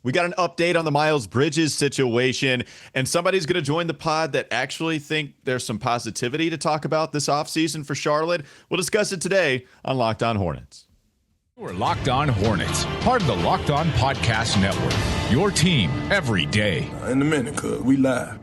We got an update on the Miles Bridges situation, and somebody's going to join the pod that actually think there's some positivity to talk about this offseason for Charlotte. We'll discuss it today on Locked On Hornets. We're Locked On Hornets, part of the Locked On Podcast Network. Your team every day. In a minute, cuz we live.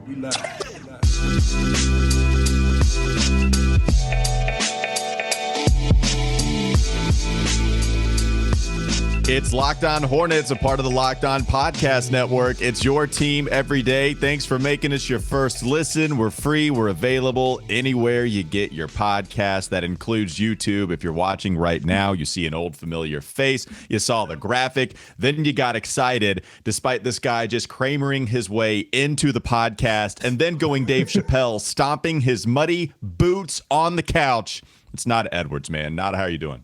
It's Locked On Hornets, a part of the Locked On Podcast Network. It's your team every day. Thanks for making us your first listen. We're free. We're available anywhere you get your podcast. That includes YouTube. If you're watching right now, you see an old familiar face. You saw the graphic. Then you got excited, despite this guy just Kramering his way into the podcast and then going Dave Chappelle, stomping his muddy boots on the couch. It's Nata Edwards, man. Nata, how are you doing?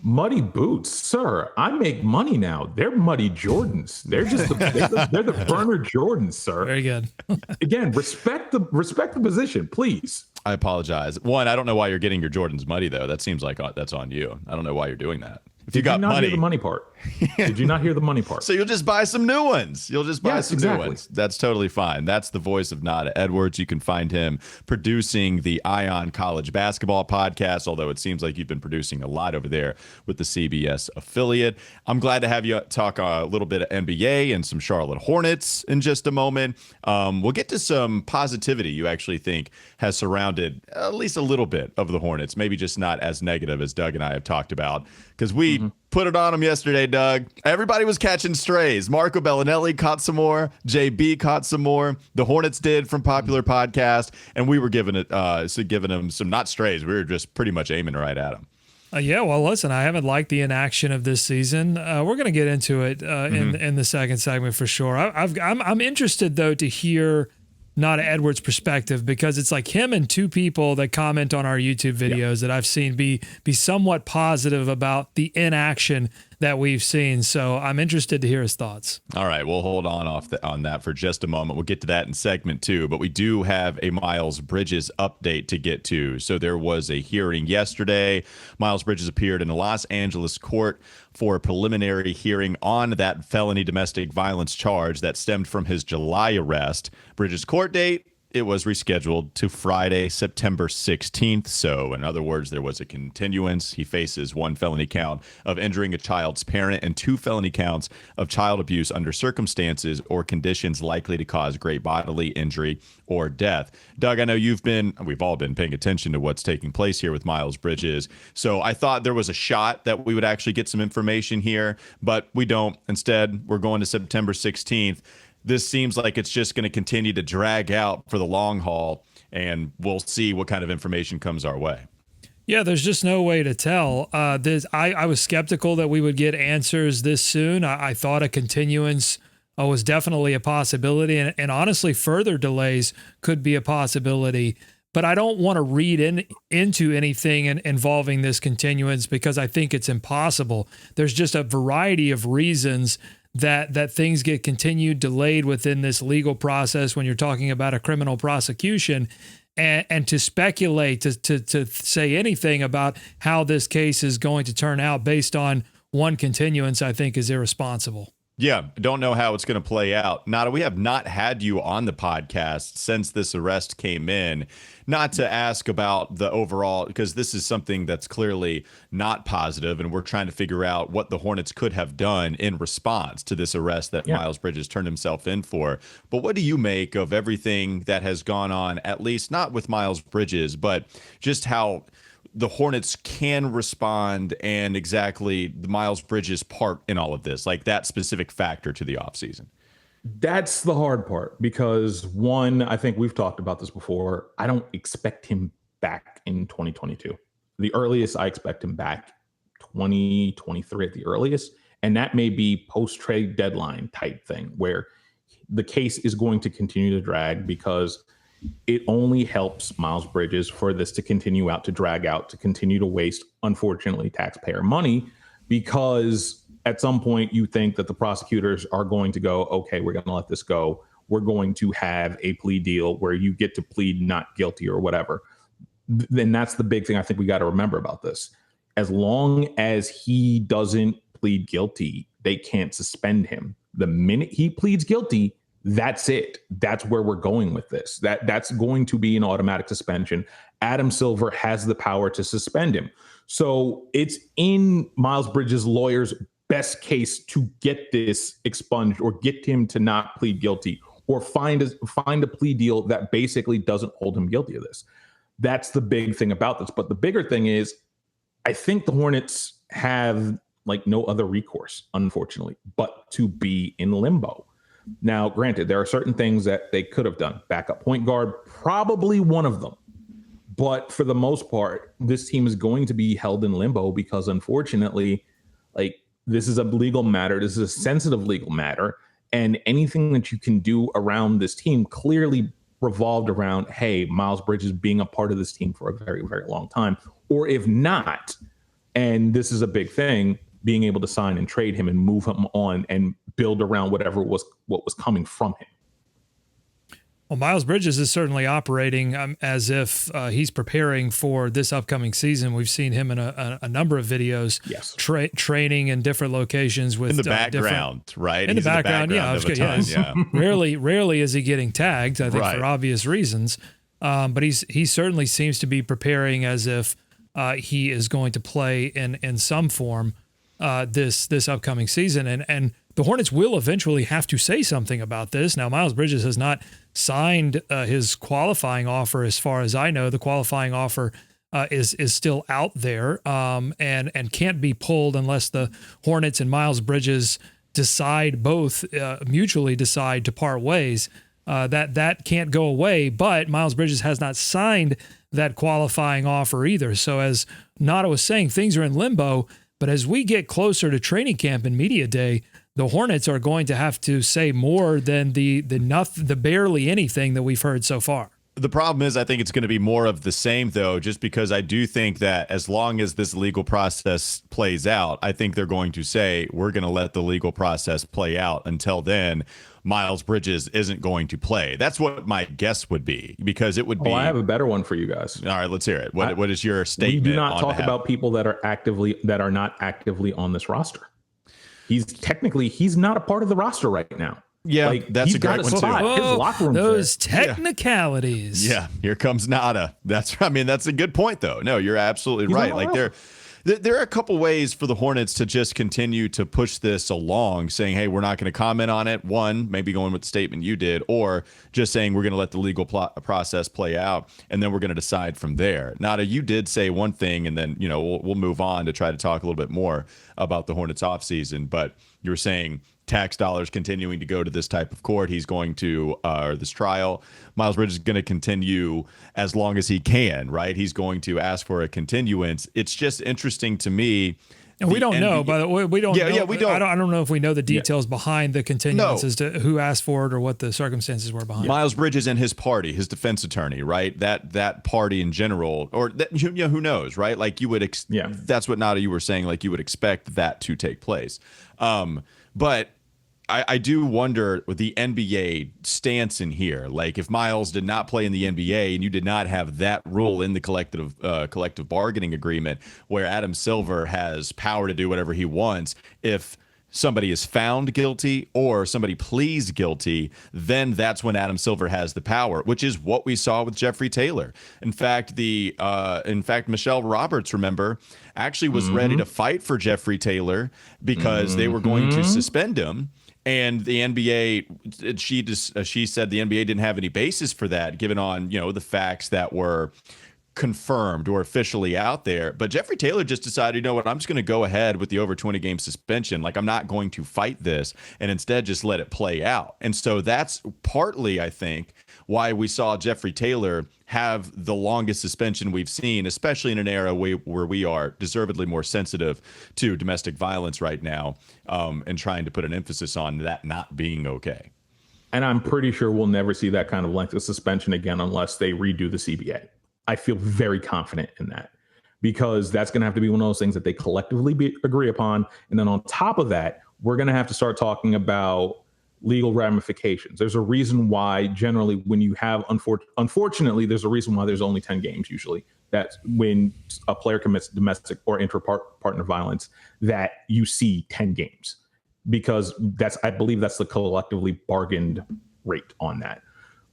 Muddy boots, sir. I make money now. They're muddy Jordans. They're just they're the burner Jordans, sir. Very good. Again, respect the position, please. I apologize. One, I don't know why you're getting your Jordans muddy though. That seems like that's on you. I don't know why you're doing that. If you got money, hear the money part? Did you not hear the money part? So you'll just buy some new ones. New ones. That's totally fine. That's the voice of Nata Edwards. You can find him producing the Ion College Basketball podcast, although it seems like you've been producing a lot over there with the CBS affiliate. I'm glad to have you talk a little bit of NBA and some Charlotte Hornets in just a moment. We'll get to some positivity you actually think has surrounded at least a little bit of the Hornets, maybe just not as negative as Doug and I have talked about, because we put it on them yesterday, Doug. Everybody was catching strays. Marco Bellinelli caught some more. JB caught some more. The Hornets did from Popular Podcast, and we were giving them some, not strays. We were just pretty much aiming right at them. Yeah, well, listen, I haven't liked the inaction of this season. We're going to get into it in the second segment for sure. I'm interested, though, to hear Nata Edwards' perspective, because it's like him and two people that comment on our YouTube videos that I've seen be somewhat positive about the inaction that we've seen. So I'm interested to hear his thoughts. All right, we'll hold on that for just a moment. We'll get to that in segment 2, but we do have a Miles Bridges update to get to. So there was a hearing yesterday. Miles Bridges appeared in a Los Angeles court for a preliminary hearing on that felony domestic violence charge that stemmed from his July arrest. Bridges' court date, it was rescheduled to Friday, September 16th. So, in other words, there was a continuance. He faces 1 felony count of injuring a child's parent and 2 felony counts of child abuse under circumstances or conditions likely to cause great bodily injury or death. Doug, I know we've all been paying attention to what's taking place here with Miles Bridges. So I thought there was a shot that we would actually get some information here, but we don't. Instead, we're going to September 16th. This seems like it's just going to continue to drag out for the long haul, and we'll see what kind of information comes our way. Yeah, there's just no way to tell. I was skeptical that we would get answers this soon. I thought a continuance was definitely a possibility, and honestly, further delays could be a possibility. But I don't want to read into anything involving this continuance because I think it's impossible. There's just a variety of reasons that things get continued, delayed within this legal process when you're talking about a criminal prosecution. And to speculate, to say anything about how this case is going to turn out based on one continuance, I think is irresponsible. Yeah, don't know how it's going to play out. Nata, we have not had you on the podcast since this arrest came in, not to ask about the overall, because this is something that's clearly not positive, and we're trying to figure out what the Hornets could have done in response to this arrest that Miles Bridges turned himself in for. But what do you make of everything that has gone on, at least not with Miles Bridges, but just how the Hornets can respond and exactly the Miles Bridges part in all of this, like that specific factor to the offseason? That's the hard part because, one, I think we've talked about this before. I don't expect him back in 2022. The earliest I expect him back, 2023 at the earliest. And that may be post-trade deadline type thing where the case is going to continue to drag because it only helps Miles Bridges for this to continue out, to drag out, to continue to waste, unfortunately, taxpayer money, because at some point you think that the prosecutors are going to go, okay, we're going to let this go. We're going to have a plea deal where you get to plead not guilty or whatever. Then that's the big thing I think we got to remember about this. As long as he doesn't plead guilty, they can't suspend him. The minute he pleads guilty, that's it. That's where we're going with this. That's going to be an automatic suspension. Adam Silver has the power to suspend him. So it's in Miles Bridges' lawyer's best case to get this expunged or get him to not plead guilty or find a plea deal that basically doesn't hold him guilty of this. That's the big thing about this. But the bigger thing is, I think the Hornets have like no other recourse, unfortunately, but to be in limbo. Now, granted, there are certain things that they could have done. Backup point guard, probably one of them. But for the most part, this team is going to be held in limbo because, unfortunately, like, this is a legal matter. This is a sensitive legal matter. And anything that you can do around this team clearly revolved around, hey, Miles Bridges being a part of this team for a very, very long time. Or if not, and this is a big thing, being able to sign and trade him and move him on and build around what was coming from him. Well, Miles Bridges is certainly operating as if he's preparing for this upcoming season. We've seen him in a number of videos, yes, training in different locations with in the background, right? In the background, yeah. Rarely is he getting tagged, I think, for obvious reasons. But he certainly seems to be preparing as if he is going to play in some form this upcoming season, and the Hornets will eventually have to say something about this. Now, Miles Bridges has not signed his qualifying offer, as far as I know. The qualifying offer is still out there and can't be pulled unless the Hornets and Miles Bridges mutually decide to part ways. That can't go away, but Miles Bridges has not signed that qualifying offer either. So as Nata was saying, things are in limbo. But as we get closer to training camp and media day, the Hornets are going to have to say more than the barely anything that we've heard so far. The problem is, I think it's going to be more of the same, though, just because I do think that as long as this legal process plays out, I think they're going to say, we're going to let the legal process play out. Until then, Miles Bridges isn't going to play. That's what my guess would be, because it would be. I have a better one for you guys. All right, let's hear it. What is your statement? We do not talk about people that are not actively on this roster. He's not a part of the roster right now. Yeah, that's a great one too. Whoa, his locker room, those technicalities. Yeah, here comes Nata. That's a good point, though. No, you're absolutely right. Like there are a couple ways for the Hornets to just continue to push this along, saying, hey, we're not going to comment on it. One, maybe going with the statement you did, or just saying we're going to let the legal process play out, and then we're going to decide from there. Nata, you did say one thing, and then we'll move on to try to talk a little bit more about the Hornets offseason, but you were saying tax dollars continuing to go to this type of court. He's going to, or this trial, Miles Bridges is going to continue as long as he can, right? He's going to ask for a continuance. It's just interesting to me. And we don't know, by the way. We don't know. Yeah, we don't. I don't know if we know the details behind the continuance as to who asked for it or what the circumstances were behind it. Miles Bridges and his party, his defense attorney, right? That party in general, or that, who knows, right? Like you would, that's what Nata, you were saying, like you would expect that to take place. But I do wonder with the NBA stance in here, like if Miles did not play in the NBA and you did not have that rule in the collective bargaining agreement where Adam Silver has power to do whatever he wants, if somebody is found guilty or somebody pleads guilty, then that's when Adam Silver has the power, which is what we saw with Jeffrey Taylor. In fact, Michelle Roberts, remember, actually was ready to fight for Jeffrey Taylor because they were going to suspend him. And the NBA, she said the NBA didn't have any basis for that, given on the facts that were confirmed or officially out there. But Jeffrey Taylor just decided, you know what, I'm just going to go ahead with the over 20 game suspension. Like, I'm not going to fight this and instead just let it play out. And so that's partly, I think, why we saw Jeffrey Taylor have the longest suspension we've seen, especially in an era where we are deservedly more sensitive to domestic violence right now, and trying to put an emphasis on that not being okay. And I'm pretty sure we'll never see that kind of length of suspension again unless they redo the CBA. I feel very confident in that, because that's going to have to be one of those things that they collectively agree upon. And then on top of that, we're going to have to start talking about legal ramifications. There's a reason why generally when you have, unfortunately, there's a reason why there's only 10 games usually. That's when a player commits domestic or intra-partner violence that you see 10 games. because I believe that's the collectively bargained rate on that.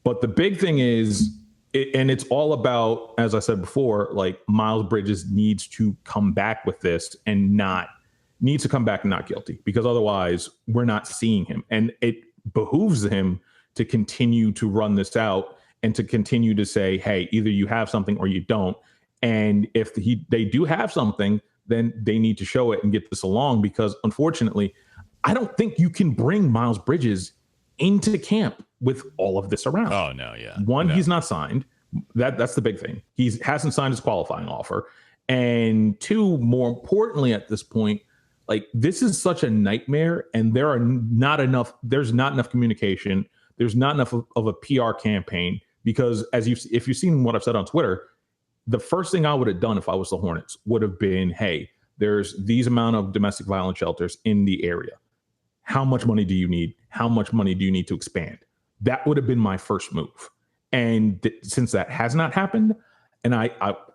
But the big thing is, and it's all about, as I said before, like Miles Bridges needs to come back with this and not guilty, because otherwise we're not seeing him. And it behooves him to continue to run this out and to continue to say, hey, either you have something or you don't. And if they do have something, then they need to show it and get this along, because unfortunately, I don't think you can bring Miles Bridges into camp with all of this around. Oh, no, yeah. One, he's not signed. That's the big thing. He hasn't signed his qualifying offer. And two, more importantly at this point, like, this is such a nightmare, and there's not enough communication. There's not enough of a PR campaign, because if you've seen what I've said on Twitter, the first thing I would have done if I was the Hornets would have been, hey, there's these amount of domestic violence shelters in the area. How much money do you need? How much money do you need to expand? That would have been my first move. And since that has not happened, and I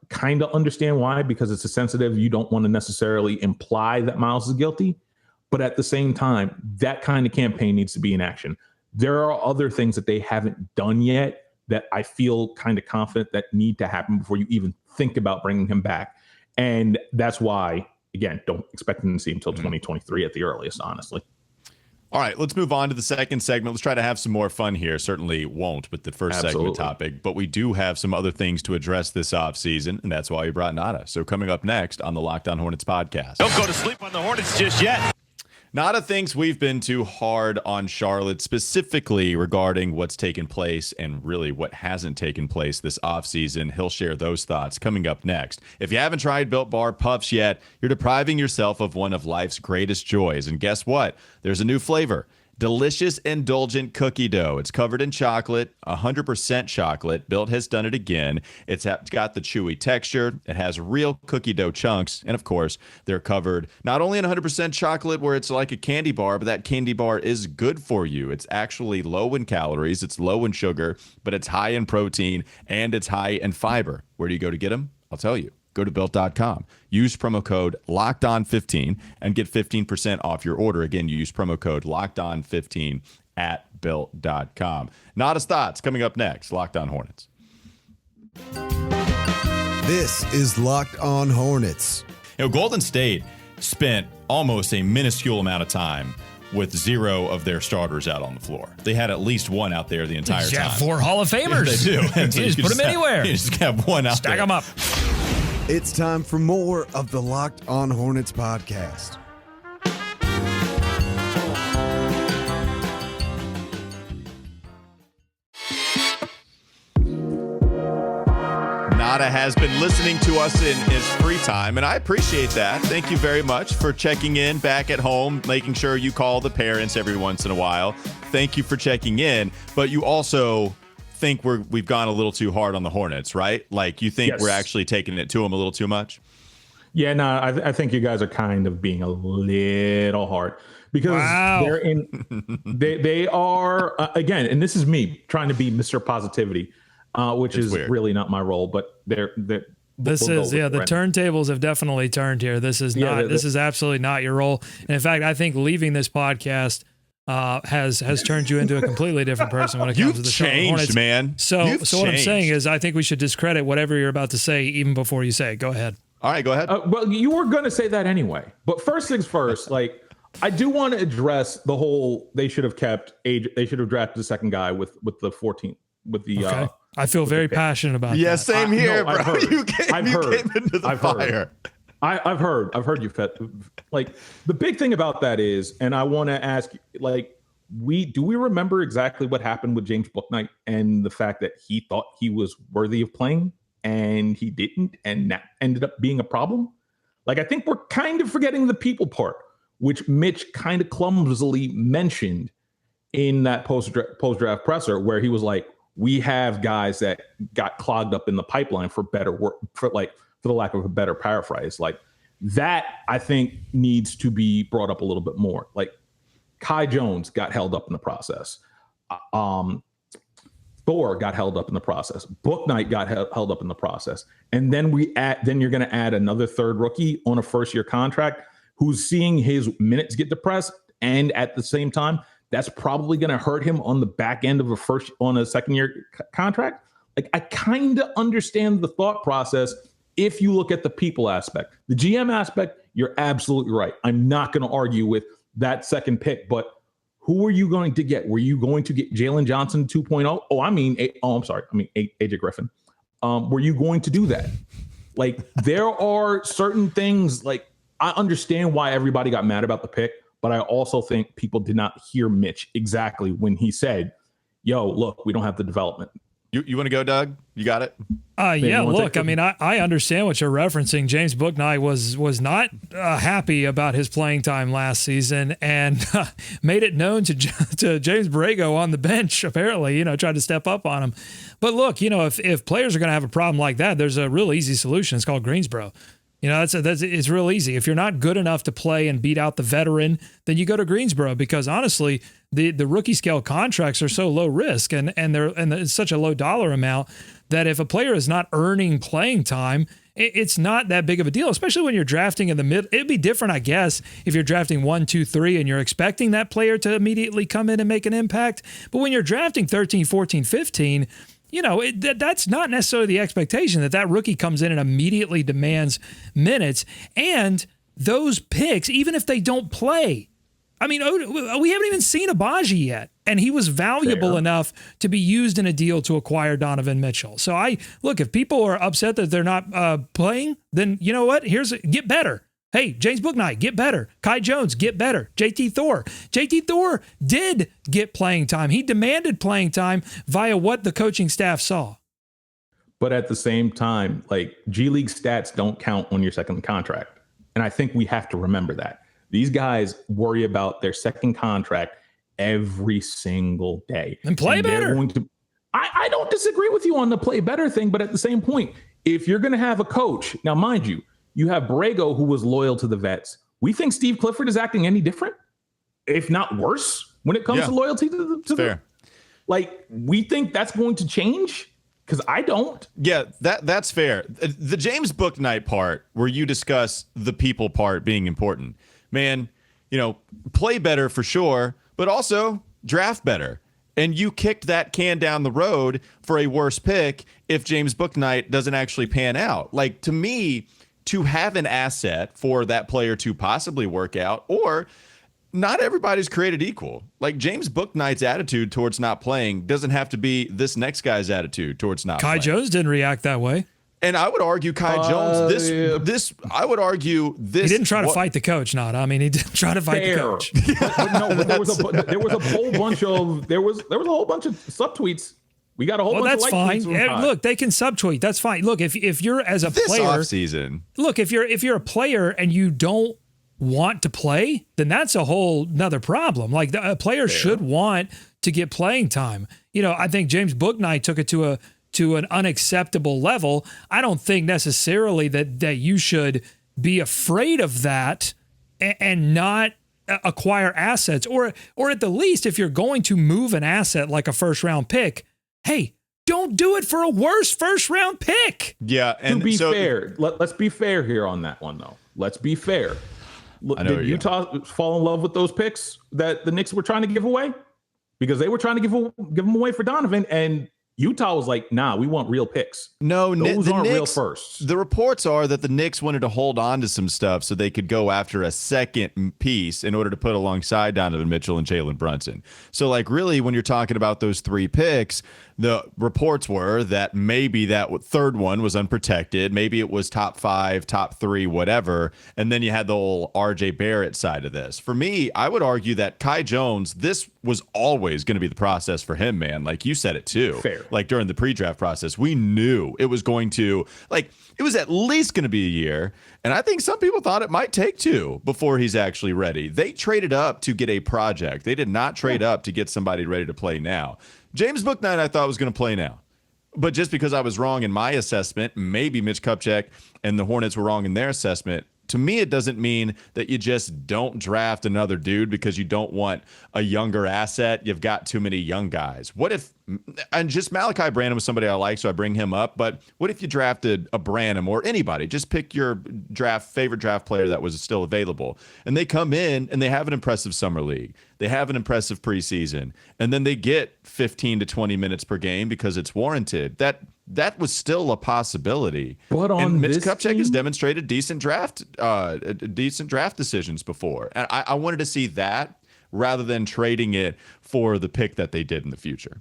kind of understand why, because it's a sensitive, you don't want to necessarily imply that Miles is guilty. But at the same time, that kind of campaign needs to be in action. There are other things that they haven't done yet that I feel kind of confident that need to happen before you even think about bringing him back. And that's why, again, don't expect him to see him until 2023 at the earliest, honestly. All right, let's move on to the second segment. Let's try to have some more fun here. Certainly won't with the first segment topic, but we do have some other things to address this offseason, and that's why we brought Nata. So coming up next on the Locked On Hornets podcast. Don't go to sleep on the Hornets just yet. Nata thinks we've been too hard on Charlotte, specifically regarding what's taken place and really what hasn't taken place this offseason. He'll share those thoughts coming up next. If you haven't tried Built Bar Puffs yet, you're depriving yourself of one of life's greatest joys. And guess what? There's a new flavor. Delicious, indulgent cookie dough. It's covered in chocolate, 100% chocolate. Built has done it again. It's got the chewy texture. It has real cookie dough chunks. And of course, they're covered not only in 100% chocolate where it's like a candy bar, but that candy bar is good for you. It's actually low in calories. It's low in sugar, but it's high in protein and it's high in fiber. Where do you go to get them? I'll tell you. Go to Built.com. Use promo code LOCKEDON15 and get 15% off your order. Again, you use promo code LOCKEDON15 at Built.com. Nata's thoughts coming up next. Locked On Hornets. This is Locked On Hornets. Golden State spent almost a minuscule amount of time with zero of their starters out on the floor. They had at least one out there the entire time. 4 Hall of Famers. Yeah, they do. You just put them anywhere. You just have one out there. Stack them up. It's time for more of the Locked On Hornets podcast. Nata has been listening to us in his free time, and I appreciate that. Thank you very much for checking in back at home, making sure you call the parents every once in a while. Thank you for checking in, but you also think we've gone a little too hard on the Hornets, right? Like, you think we're actually taking it to them a little too much? Yeah, no, I think you guys are kind of being a little hard, because they're in. They are again, and this is me trying to be Mr. Positivity, which is weird. Really not my role. But they're the turntables have definitely turned here. This is not. This is absolutely not your role. And in fact, I think leaving this podcast has turned you into a completely different person when it comes to the changed, Hornets. Man. So what I'm saying is, I think we should discredit whatever you're about to say even before you say it. Go ahead. All right, go ahead. Well, you were going to say that anyway. But first things first, like, I do want to address the whole. They should have drafted the second guy with the 14th with the. Okay. I feel very passionate about that. Yeah, same here, bro. You came into the fire. I've heard you, Fed. Like, the big thing about that is, and I want to ask, like, do we remember exactly what happened with James Bouknight and the fact that he thought he was worthy of playing and he didn't, and that ended up being a problem? Like, I think we're kind of forgetting the people part, which Mitch kind of clumsily mentioned in that post-draft presser, where he was like, we have guys that got clogged up in the pipeline for better work, for the lack of a better paraphrase. Like, that, I think, needs to be brought up a little bit more. Like, Kai Jones got held up in the process. Thor got held up in the process. Bouknight got held up in the process. And then you're going to add another third rookie on a first-year contract who's seeing his minutes get depressed. And at the same time, that's probably going to hurt him on the back end of a second year contract. Like, I kind of understand the thought process if you look at the people aspect. The GM aspect, you're absolutely right. I'm not going to argue with that second pick, but who are you going to get? Were you going to get Jalen Johnson 2.0? I'm sorry. AJ Griffin. Were you going to do that? Like, there are certain things, like, I understand why everybody got mad about the pick, but I also think people did not hear Mitch exactly when he said, yo, look, we don't have the development. You want to go, Doug? You got it? Yeah, look, I understand what you're referencing. James Bouknight was not happy about his playing time last season and made it known to James Borrego on the bench, apparently, tried to step up on him. But look, if players are going to have a problem like that, there's a real easy solution. It's called Greensboro. It's real easy. If you're not good enough to play and beat out the veteran, then you go to Greensboro, because honestly, the rookie scale contracts are so low risk and it's such a low dollar amount that if a player is not earning playing time, it's not that big of a deal, especially when you're drafting in the mid. It'd be different, I guess, if you're drafting 1, 2, 3 and you're expecting that player to immediately come in and make an impact. But when you're drafting 13, 14, 15, that's not necessarily the expectation that rookie comes in and immediately demands minutes. And those picks, even if they don't play, we haven't even seen Abaji yet, and he was valuable enough to be used in a deal to acquire Donovan Mitchell. So if people are upset that they're not playing, then you know what? Get better. Hey, James Bouknight, get better. Kai Jones, get better. JT Thor did get playing time. He demanded playing time via what the coaching staff saw. But at the same time, like, G League stats don't count on your second contract. And I think we have to remember that. These guys worry about their second contract every single day. And play better. I don't disagree with you on the play better thing, but at the same point, if you're going to have a coach, now mind you, you have Borrego, who was loyal to the vets. We think Steve Clifford is acting any different, if not worse, when it comes to loyalty to the. Like, we think that's going to change, because I don't. Yeah, that's fair. The James Bouknight part, where you discuss the people part being important, man, play better for sure, but also draft better. And you kicked that can down the road for a worse pick if James Bouknight doesn't actually pan out. Like, to me, to have an asset for that player to possibly work out, or not everybody's created equal. Like, James Bouknight's attitude towards not playing doesn't have to be this next guy's attitude towards not playing. Kai Jones didn't react that way. And I would argue I would argue this. He didn't try to fight the coach, he didn't try to fight the coach. but there was a whole bunch of subtweets. We got a whole bunch that's of like fine. Look, they can subtweet. That's fine. Look, if you're as a player, offseason. Look, if you're a player and you don't want to play, then that's a whole nother problem. Like, a player should want to get playing time. I think James Bouknight took it to an unacceptable level. I don't think necessarily that you should be afraid of that and not acquire assets, or at the least, if you're going to move an asset like a first round pick, hey, don't do it for a worse first round pick. Yeah, and to be fair, let's be fair here on that one, though. Let's be fair. Did Utah fall in love with those picks that the Knicks were trying to give away? Because they were trying to give them away for Donovan, and Utah was like, nah, we want real picks. No, those aren't real firsts. The reports are that the Knicks wanted to hold on to some stuff so they could go after a second piece in order to put alongside Donovan Mitchell and Jalen Brunson. So, like, really, when you're talking about those 3 picks, the reports were that maybe that third one was unprotected. Maybe it was top 5, top 3, whatever. And then you had the whole RJ Barrett side of this. For me, I would argue that Kai Jones, this was always going to be the process for him, man. Like, you said it too. Fair. Like, during the pre-draft process, we knew it was going to, like, it was at least going to be a year. And I think some people thought it might take 2 before he's actually ready. They traded up to get a project. They did not trade up to get somebody ready to play now. James Bouknight, I thought, was going to play now. But just because I was wrong in my assessment, maybe Mitch Kupchak and the Hornets were wrong in their assessment, to me, it doesn't mean that you just don't draft another dude because you don't want a younger asset. You've got too many young guys. What if, and just Malachi Branham was somebody I like, so I bring him up, but what if you drafted a Branham or anybody? Just pick your favorite draft player that was still available. And they come in and they have an impressive summer league. They have an impressive preseason. And then they get 15 to 20 minutes per game because it's warranted. That was still a possibility. But on and Mitch this Kupchak team? has demonstrated decent draft decisions before. And I wanted to see that rather than trading it for the pick that they did in the future.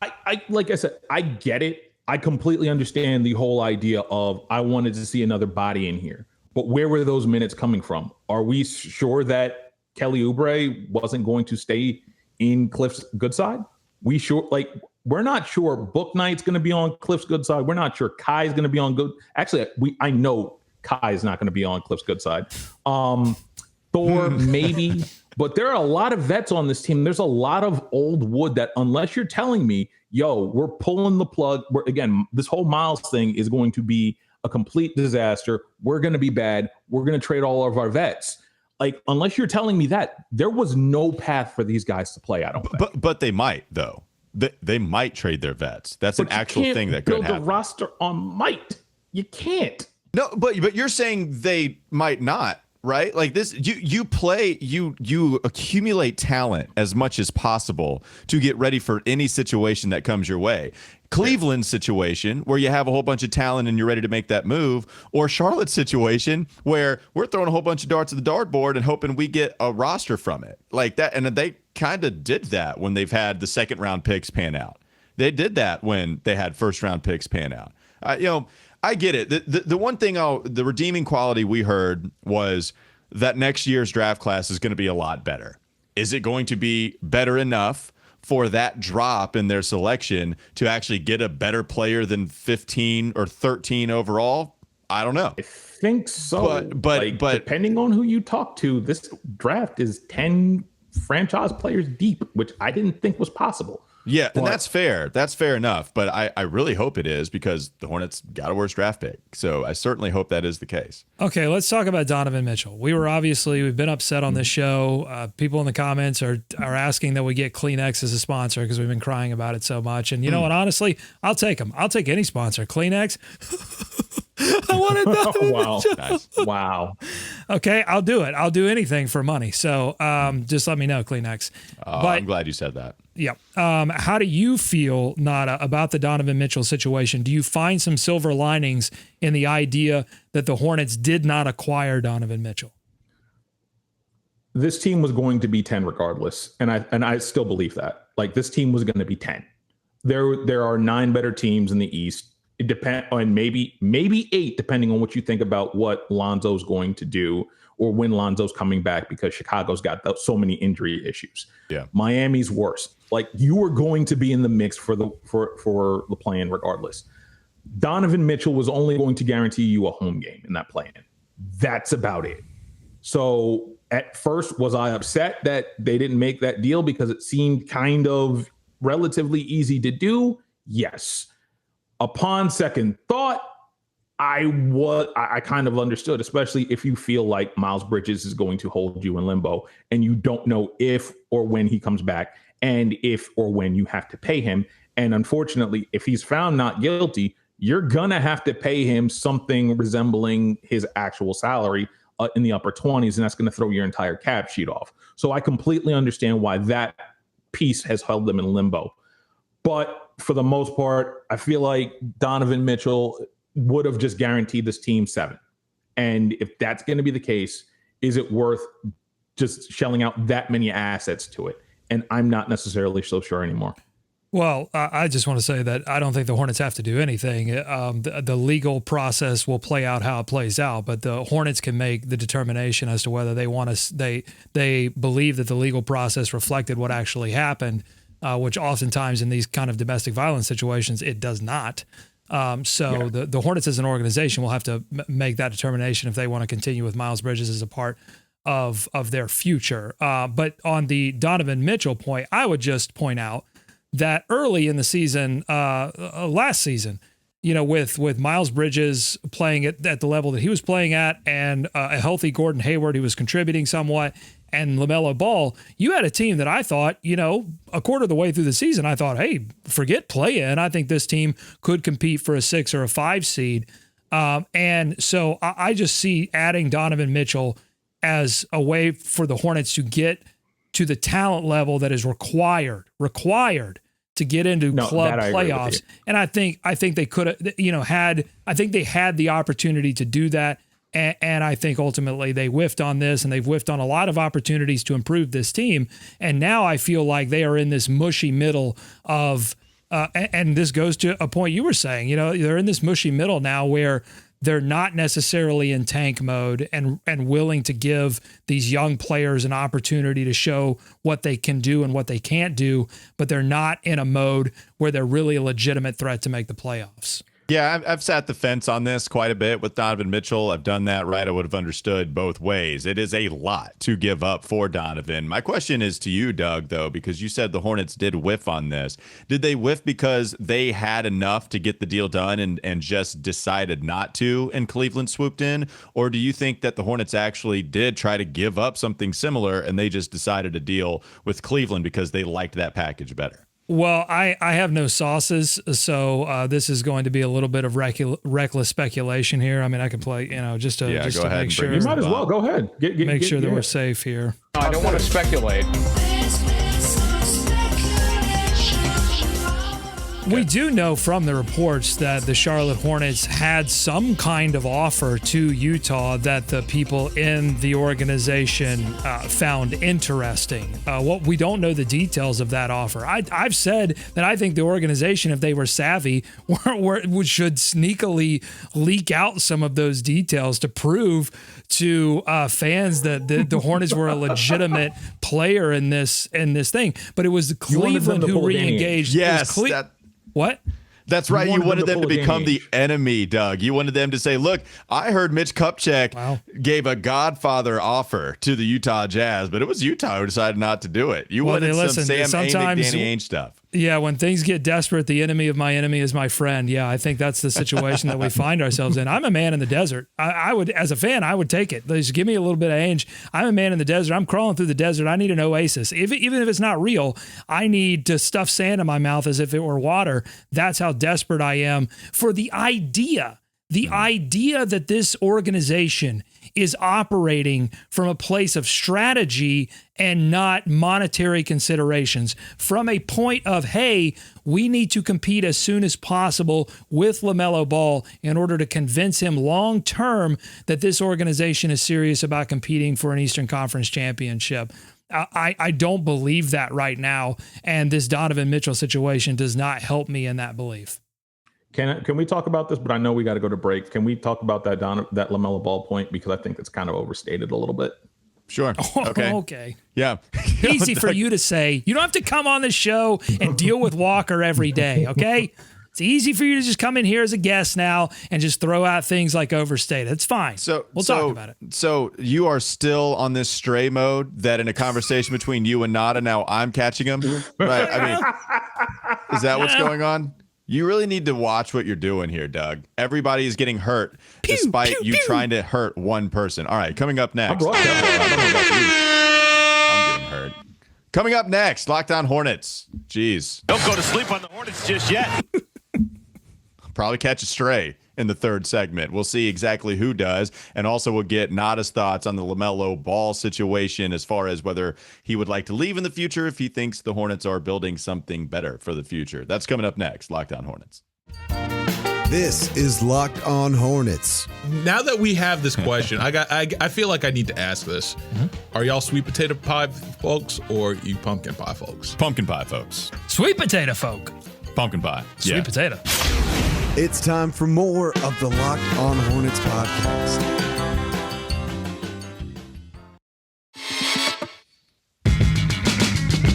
I like I said, I get it. I completely understand the whole idea of I wanted to see another body in here. But where were those minutes coming from? Are we sure that Kelly Oubre wasn't going to stay in Cliff's good side? We're not sure Book Knight's going to be on Cliff's good side. We're not sure Kai's going to be on good. Actually, I know Kai is not going to be on Cliff's good side. Thor, maybe. But there are a lot of vets on this team. There's a lot of old wood that unless you're telling me, yo, we're pulling the plug. Again, this whole Miles thing is going to be a complete disaster. We're going to be bad. We're going to trade all of our vets. Like, unless you're telling me that, there was no path for these guys to play, I don't think. But they might, though. They might trade their vets. That's an actual thing that could happen. Build a roster on might. You can't. No, but you're saying they might not, right? Like this, you accumulate talent as much as possible to get ready for any situation that comes your way. Cleveland's situation where you have a whole bunch of talent and you're ready to make that move, or Charlotte's situation where we're throwing a whole bunch of darts at the dartboard and hoping we get a roster from it like that. And they kind of did that when they've had the second round picks pan out. They did that when they had first round picks pan out. I get it. The one thing, the redeeming quality we heard was that next year's draft class is going to be a lot better. Is it going to be better enough for that drop in their selection to actually get a better player than 15 or 13 overall? I don't know. I think so. But depending on who you talk to, this draft is 10 franchise players deep, which I didn't think was possible. Yeah, and that's fair. That's fair enough. But I really hope it is because the Hornets got a worse draft pick. So I certainly hope that is the case. Okay, let's talk about Donovan Mitchell. We've been upset on this show. People in the comments are asking that we get Kleenex as a sponsor because we've been crying about it so much. And you know what? Honestly, I'll take them. I'll take any sponsor. Kleenex. I wanted Donovan Mitchell. Nice. Wow. Okay, I'll do it. I'll do anything for money. So just let me know, Kleenex. I'm glad you said that. Yeah. How do you feel, Nata, about the Donovan Mitchell situation? Do you find some silver linings in the idea that the Hornets did not acquire Donovan Mitchell? This team was going to be 10 regardless, and I still believe that. Like, this team was going to be 10. There are 9 better teams in the East. It depends on maybe 8, depending on what you think about what Lonzo's going to do or when Lonzo's coming back, because Chicago's got so many injury issues. Yeah, Miami's worse. Like, you are going to be in the mix for the play-in regardless. Donovan Mitchell was only going to guarantee you a home game in that play-in. That's about it. So at first, was I upset that they didn't make that deal because it seemed kind of relatively easy to do? Yes. Upon second thought, I kind of understood, especially if you feel like Miles Bridges is going to hold you in limbo and you don't know if or when he comes back and if or when you have to pay him. And unfortunately, if he's found not guilty, you're going to have to pay him something resembling his actual salary in the upper 20s, and that's going to throw your entire cap sheet off. So I completely understand why that piece has held them in limbo. But for the most part, I feel like Donovan Mitchell would have just guaranteed this team 7. And if that's going to be the case, is it worth just shelling out that many assets to it? And I'm not necessarily so sure anymore. Well, I just want to say that I don't think the Hornets have to do anything. The legal process will play out how it plays out, but the Hornets can make the determination as to whether they want to. They believe that the legal process reflected what actually happened, which oftentimes in these kind of domestic violence situations it does not. The Hornets as an organization will have to make that determination if they want to continue with Miles Bridges as a part of their future. But on the Donovan Mitchell point, I would just point out that early in the season, last season, with Miles Bridges playing at the level that he was playing at, and a healthy Gordon Hayward who was contributing somewhat, and LaMelo Ball, you had a team that I thought, a quarter of the way through the season, I thought, hey, forget play-in. I think this team could compete for a 6 or a 5 seed. And so I just see adding Donovan Mitchell as a way for the Hornets to get to the talent level that is required to get into club playoffs. And I think they could have, I think they had the opportunity to do that. And I think ultimately they whiffed on this, and they've whiffed on a lot of opportunities to improve this team. And now I feel like they are in this mushy middle of, and this goes to a point you were saying, they're in this mushy middle now where they're not necessarily in tank mode and willing to give these young players an opportunity to show what they can do and what they can't do, but they're not in a mode where they're really a legitimate threat to make the playoffs. Yeah, I've sat the fence on this quite a bit with Donovan Mitchell. I've done that right. I would have understood both ways. It is a lot to give up for Donovan. My question is to you, Doug, though, because you said the Hornets did whiff on this. Did they whiff because they had enough to get the deal done and just decided not to, and Cleveland swooped in? Or do you think that the Hornets actually did try to give up something similar and they just decided to deal with Cleveland because they liked that package better? Well, I have no sauces, so this is going to be a little bit of reckless speculation here. I mean, I can play, just to make sure. You might as well go ahead. Make sure that we're safe here. I don't want to speculate. We do know from the reports that the Charlotte Hornets had some kind of offer to Utah that the people in the organization found interesting. What we don't know the details of that offer. I've said that I think the organization, if they were savvy, should sneakily leak out some of those details to prove to fans that the Hornets were a legitimate player in this thing. But it was Cleveland who re-engaged. Yes, what? That's right. You wanted them to become the enemy, Doug. You wanted them to say, look, I heard Mitch Kupchak gave a Godfather offer to the Utah Jazz, but it was Utah who decided not to do it. You wanted some Sam Amick, Danny Ainge stuff. Yeah, when things get desperate, the enemy of my enemy is my friend. Yeah, I think that's the situation that we find ourselves in. I'm a man in the desert. I would, as a fan, I would take it. Just give me a little bit of Ainge. I'm a man in the desert. I'm crawling through the desert. I need an oasis. Even if it's not real, I need to stuff sand in my mouth as if it were water. That's how desperate I am for the idea that this organization is operating from a place of strategy and not monetary considerations, from a point of, hey, we need to compete as soon as possible with LaMelo Ball in order to convince him long term that this organization is serious about competing for an Eastern Conference championship. I don't believe that right now, and this Donovan Mitchell situation does not help me in that belief. Can we talk about this? But I know we got to go to break. Can we talk about that LaMelo Ball point, because I think it's kind of overstated a little bit. Sure. Okay. Okay. Yeah. Easy for you to say. You don't have to come on the show and deal with Walker every day. Okay. It's easy for you to just come in here as a guest now and just throw out things like overstated. It's fine. We'll talk about it. So you are still on this stray mode that in a conversation between you and Nata, now I'm catching him, right? I mean, is that what's going on? You really need to watch what you're doing here, Doug. Everybody is getting hurt despite you trying to hurt one person. All right, coming up next. I'm getting hurt. Coming up next, Locked On Hornets. Jeez. Don't go to sleep on the Hornets just yet. Probably catch a stray in the third segment. We'll see exactly who does. And also we'll get Nata's thoughts on the LaMelo Ball situation as far as whether he would like to leave in the future, if he thinks the Hornets are building something better for the future. That's coming up next. Locked On Hornets. This is Locked On Hornets. Now that we have this question, I feel like I need to ask this. Mm-hmm. Are y'all sweet potato pie folks or you pumpkin pie folks? Pumpkin pie folks. Sweet potato folk. Pumpkin pie. Sweet potato. It's time for more of the Locked On Hornets podcast.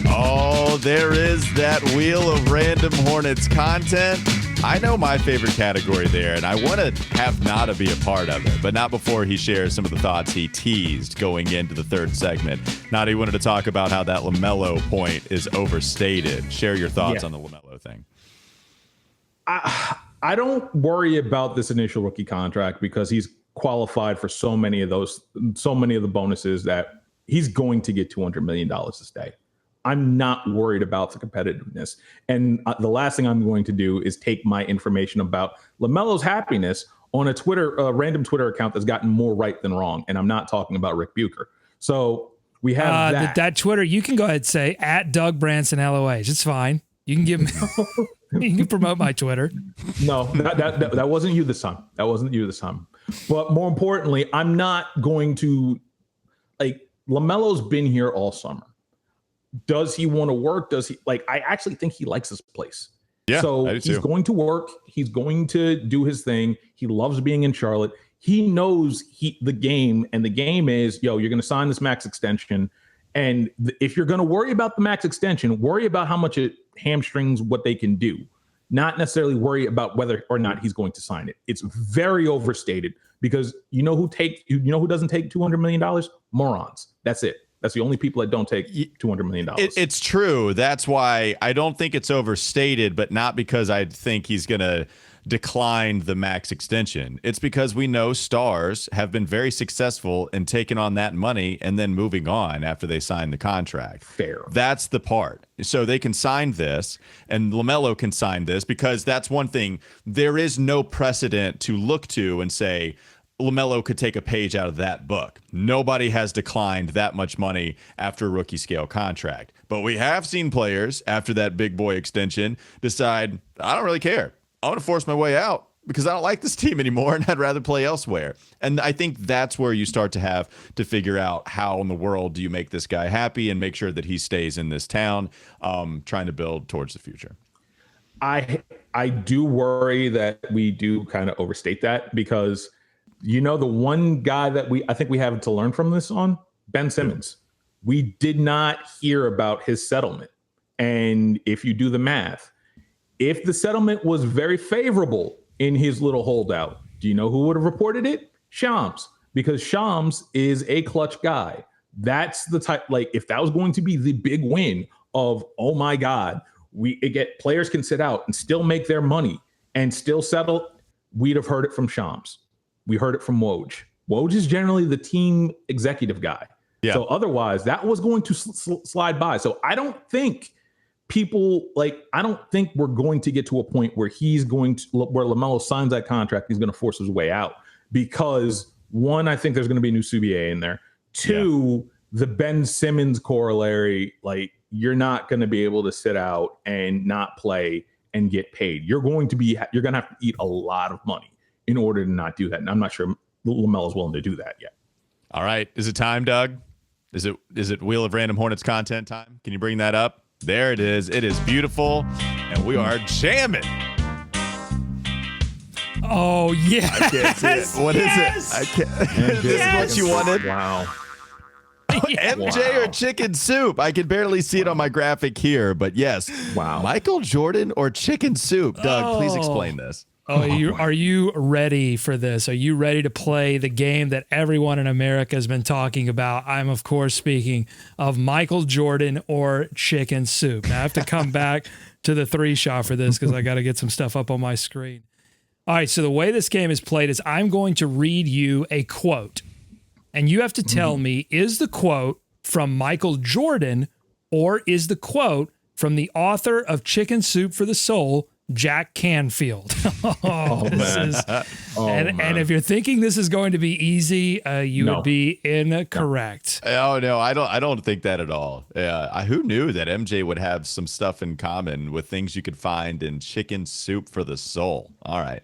Oh, there is that wheel of random Hornets content. I know my favorite category there, and I want to have Nata be a part of it, but not before he shares some of the thoughts he teased going into the third segment. Nata, you wanted to talk about how that LaMelo point is overstated. Share your thoughts on the LaMelo thing. I don't worry about this initial rookie contract because he's qualified for so many of the bonuses that he's going to get $200 million to stay. I'm not worried about the competitiveness. And the last thing I'm going to do is take my information about LaMelo's happiness on a random Twitter account that's gotten more right than wrong. And I'm not talking about Rick Bucher. So we have that Twitter. You can go ahead and say at Doug Branson LOH. It's fine. You can give me. You can promote my Twitter. No, that wasn't you this time. That wasn't you this time. But more importantly, I'm not going to LaMelo's been here all summer. Does he want to work? I actually think he likes this place. Yeah, so he's going to work. He's going to do his thing. He loves being in Charlotte. He knows the game, and the game is, you're going to sign this max extension. And if you're going to worry about the max extension, worry about how much it hamstrings what they can do, not necessarily worry about whether or not he's going to sign it. It's very overstated because you know who doesn't take $200 million? Morons. That's it. That's the only people that don't take $200 million. It's true. That's why I don't think it's overstated, but not because I think he's going to decline the max extension. It's because we know stars have been very successful in taking on that money and then moving on after they sign the contract. Fair. That's the part. So they can sign this and LaMelo can sign this because that's one thing. There is no precedent to look to and say, LaMelo could take a page out of that book. Nobody has declined that much money after a rookie scale contract. But we have seen players after that big boy extension decide, I don't really care. I want to force my way out because I don't like this team anymore and I'd rather play elsewhere. And I think that's where you start to have to figure out how in the world do you make this guy happy and make sure that he stays in this town, trying to build towards the future. I do worry that we do kind of overstate that because the one guy that I think we have to learn from this on, Ben Simmons. We did not hear about his settlement. And if you do the math, if the settlement was very favorable in his little holdout, do you know who would have reported it? Shams, because Shams is a clutch guy. That's the type, if that was going to be the big win of, oh my God, players can sit out and still make their money and still settle, we'd have heard it from Shams. We heard it from Woj. Woj is generally the team executive guy. Yeah. So otherwise, that was going to slide by. So I don't think I don't think we're going to get to a point where where LaMelo signs that contract, he's going to force his way out. Because one, I think there's going to be a new CBA in there. Two, the Ben Simmons corollary, you're not going to be able to sit out and not play and get paid. You're going to have to eat a lot of money in order to not do that. And I'm not sure LaMelo's willing to do that yet. All right. Is it time, Doug? Is it Wheel of Random Hornets content time? Can you bring that up? There it is. It is beautiful. And we are jamming. Oh, yeah. I can't see it. What is it? I can't. This is what you wanted? Wow. MJ or chicken soup? I can barely see it on my graphic here, but yes. Wow. Michael Jordan or chicken soup? Doug, please explain this. Are you ready for this? Are you ready to play the game that everyone in America has been talking about? I'm, of course, speaking of Michael Jordan or chicken soup. Now, I have to come back to the 3-shot for this because I got to get some stuff up on my screen. All right, so the way this game is played is I'm going to read you a quote, and you have to tell me, is the quote from Michael Jordan or is the quote from the author of Chicken Soup for the Soul, Jack Canfield? And if you're thinking this is going to be easy, you would be incorrect. Oh no, I don't think that at all. Who knew that MJ would have some stuff in common with things you could find in Chicken Soup for the Soul? All right.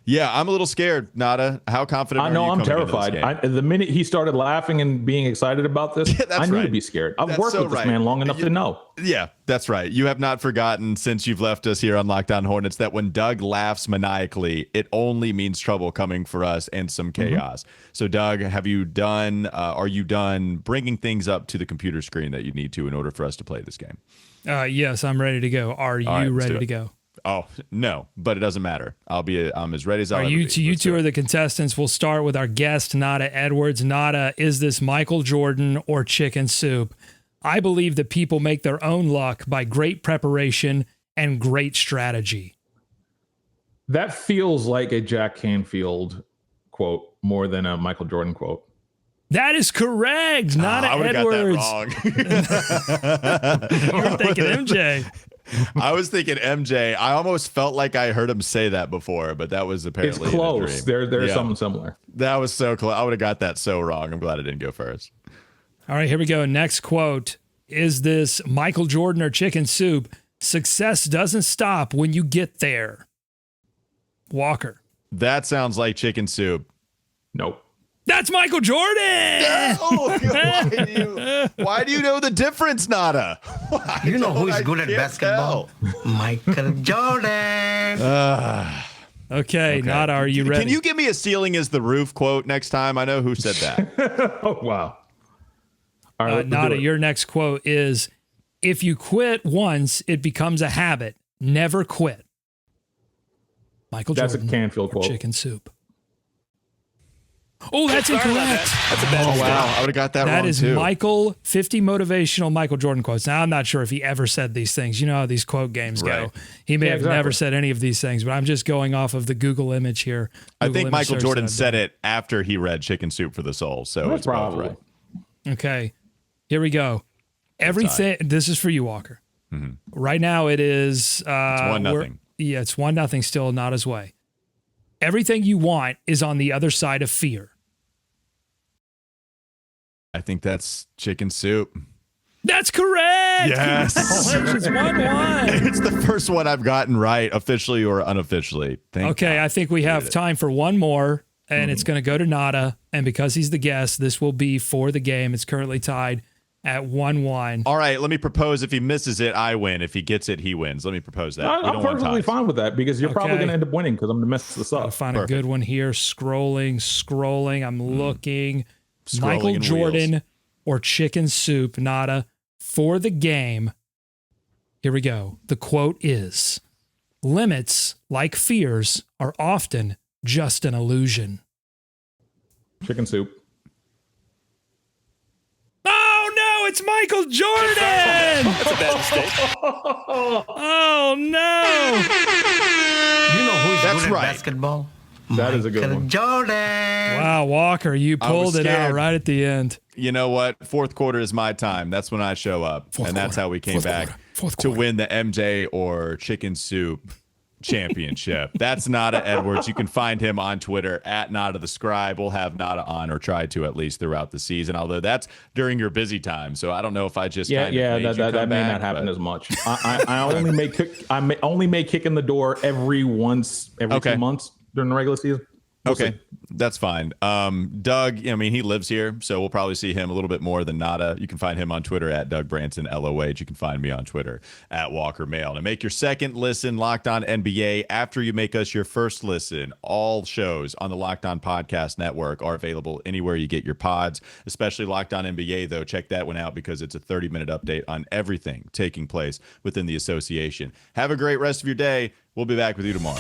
Yeah, I'm a little scared, Nata. How confident are you? I'm terrified. The minute he started laughing and being excited about this, I knew to be scared. I've worked with this man long enough to know. Yeah, that's right. You have not forgotten since you've left us here on Locked On Hornets that when Doug laughs maniacally, it only means trouble coming for us and some chaos. So, Doug, are you done bringing things up to the computer screen that you need to in order for us to play this game? Yes, I'm ready to go. Are you ready to go? Oh, no, but it doesn't matter. I'm as ready as I'll ever be. You two are the contestants. We'll start with our guest, Nata Edwards. Nata, is this Michael Jordan or chicken soup? I believe that people make their own luck by great preparation and great strategy. That feels like a Jack Canfield quote more than a Michael Jordan quote. That is correct. Nata Edwards. I would have got that wrong. You were thinking MJ. I was thinking MJ. I almost felt like I heard him say that before, but that was apparently it's close. There's something similar. That was so close. I would have got that so wrong. I'm glad I didn't go first. All right, here we go. Next quote. Is this Michael Jordan or Chicken Soup? Success doesn't stop when you get there. Walker. That sounds like Chicken Soup. Nope. That's Michael Jordan. Why do you know the difference, Nata? You know who is good at basketball? Michael Jordan. Okay, Nata, are you ready? Can you give me a ceiling is the roof quote next time? I know who said that. Oh, wow. All right, Nata, your next quote is, if you quit once, it becomes a habit. Never quit. Michael Jordan. That's a Canfield quote. Chicken Soup. Oh, that's incorrect. That's a bad mistake. Wow, I would have got that wrong That is too. Michael, 50 motivational Michael Jordan quotes. Now, I'm not sure if he ever said these things. You know how these quote games Right. go. He may have exactly. never said any of these things, but I'm just going off of the Google image here. I Google think image Michael search Jordan that I've said done. it after he read Chicken Soup for the Soul. So That's it's both probably right. Okay, here we go. Everything. This is for you, Walker. Right now, it is. It's 1-0. Yeah, it's 1-0. Still not his way. Everything you want is on the other side of fear. I think that's Chicken Soup. That's correct. Yes. Congratulations, 1-1. It's the first one I've gotten right, officially or unofficially. Thank Okay, God. I think we have time for one more, and it's going to go to Nata. And because he's the guest, this will be for the game. It's currently tied at 1-1. All right, let me propose. If he misses it, I win. If he gets it, he wins. Let me propose that. We I'm don't want perfectly ties. fine with that because you're probably Okay. going to end up winning because I'm going to mess this Gotta up. find a good one here. Scrolling. I'm looking. Scrolling Michael in Jordan wheels. or Chicken Soup, Nata, for the game. Here we go. The quote is, limits, like fears, are often just an illusion. Chicken Soup. Oh, no, it's Michael Jordan. That's a bad mistake. Oh, no. You know who is That's good at right. basketball? That is a good Michael one. Jordan. Wow, Walker, you I was pulled it out scared. right at the end. You know what? Fourth quarter is my time. That's when I show up. Fourth and that's quarter. how we came Fourth back quarter. Fourth to quarter. win the MJ or Chicken Soup championship. That's Nata Edwards. You can find him on Twitter at Nata the Scribe. We'll have Nata on, or try to at least throughout the season, although that's during your busy time. So I don't know if I just Yeah, kind of made you that come may back, not happen but- as much. I only may kick in the door every Okay. 2 months during the regular season. We'll Okay, see. that's fine. Doug, I mean, he lives here, so we'll probably see him a little bit more than Nata. You can find him on Twitter at Doug Branson, LOH. You can find me on Twitter at Walker Mail. And make your second listen Locked On NBA after you make us your first listen. All shows on the Locked On Podcast Network are available anywhere you get your pods, especially Locked On NBA, though. Check that one out because it's a 30-minute update on everything taking place within the association. Have a great rest of your day. We'll be back with you tomorrow.